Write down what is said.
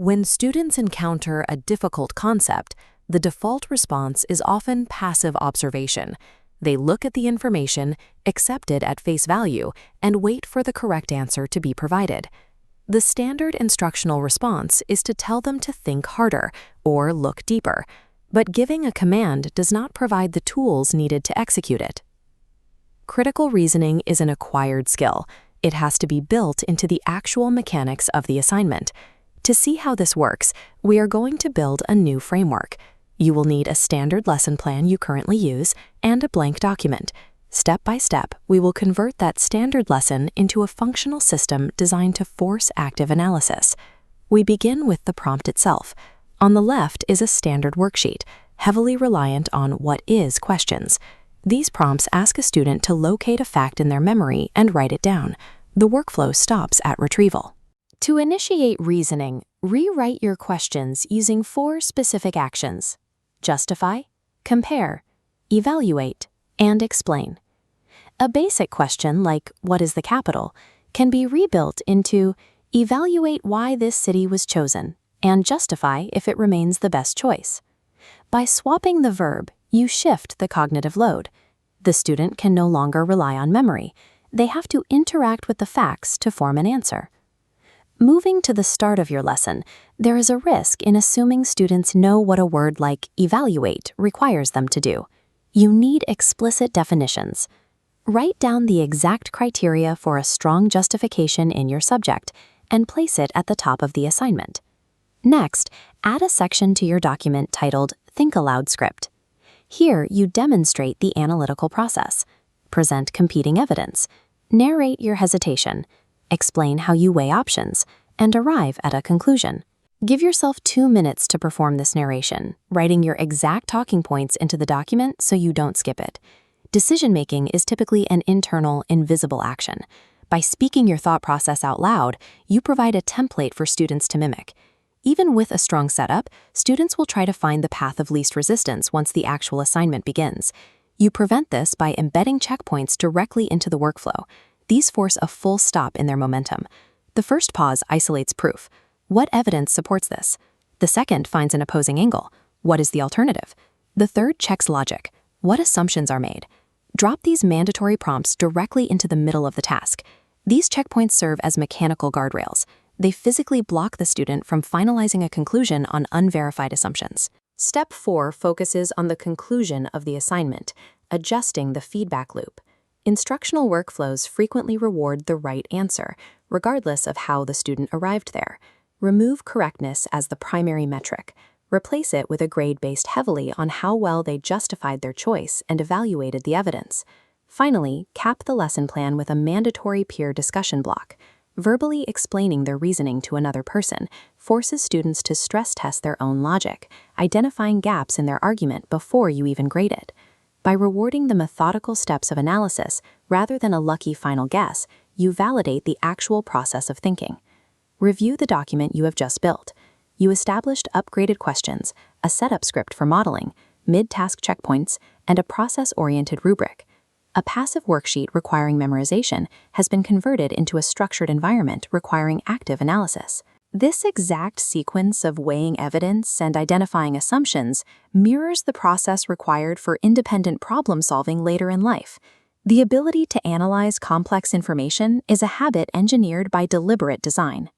When students encounter a difficult concept, the default response is often passive observation. They look at the information, accept it at face value, and wait for the correct answer to be provided. The standard instructional response is to tell them to think harder or look deeper, but giving a command does not provide the tools needed to execute it. Critical reasoning is an acquired skill. It has to be built into the actual mechanics of the assignment. To see how this works, we are going to build a new framework. You will need a standard lesson plan you currently use and a blank document. Step by step, we will convert that standard lesson into a functional system designed to force active analysis. We begin with the prompt itself. On the left is a standard worksheet, heavily reliant on what is questions. These prompts ask a student to locate a fact in their memory and write it down. The workflow stops at retrieval. To initiate reasoning, rewrite your questions using 4 specific actions: justify, compare, evaluate, and explain. A basic question like, "What is the capital?" can be rebuilt into, "Evaluate why this city was chosen," and justify if it remains the best choice. By swapping the verb, you shift the cognitive load. The student can no longer rely on memory. They have to interact with the facts to form an answer. Moving to the start of your lesson, there is a risk in assuming students know what a word like evaluate requires them to do. You need explicit definitions. Write down the exact criteria for a strong justification in your subject and place it at the top of the assignment. Next, add a section to your document titled Think Aloud Script. Here, you demonstrate the analytical process, present competing evidence, narrate your hesitation, explain how you weigh options, and arrive at a conclusion. Give yourself 2 minutes to perform this narration, writing your exact talking points into the document so you don't skip it. Decision-making is typically an internal, invisible action. By speaking your thought process out loud, you provide a template for students to mimic. Even with a strong setup, students will try to find the path of least resistance once the actual assignment begins. You prevent this by embedding checkpoints directly into the workflow. These force a full stop in their momentum. The first pause isolates proof. What evidence supports this? The second finds an opposing angle. What is the alternative? The third checks logic. What assumptions are made? Drop these mandatory prompts directly into the middle of the task. These checkpoints serve as mechanical guardrails. They physically block the student from finalizing a conclusion on unverified assumptions. Step 4 focuses on the conclusion of the assignment, adjusting the feedback loop. Instructional workflows frequently reward the right answer, regardless of how the student arrived there. Remove correctness as the primary metric. Replace it with a grade based heavily on how well they justified their choice and evaluated the evidence. Finally, cap the lesson plan with a mandatory peer discussion block. Verbally explaining their reasoning to another person forces students to stress test their own logic, identifying gaps in their argument before you even grade it. By rewarding the methodical steps of analysis rather than a lucky final guess, you validate the actual process of thinking. Review the document you have just built. You established upgraded questions, a setup script for modeling, mid-task checkpoints, and a process-oriented rubric. A passive worksheet requiring memorization has been converted into a structured environment requiring active analysis. This exact sequence of weighing evidence and identifying assumptions mirrors the process required for independent problem-solving later in life. The ability to analyze complex information is a habit engineered by deliberate design.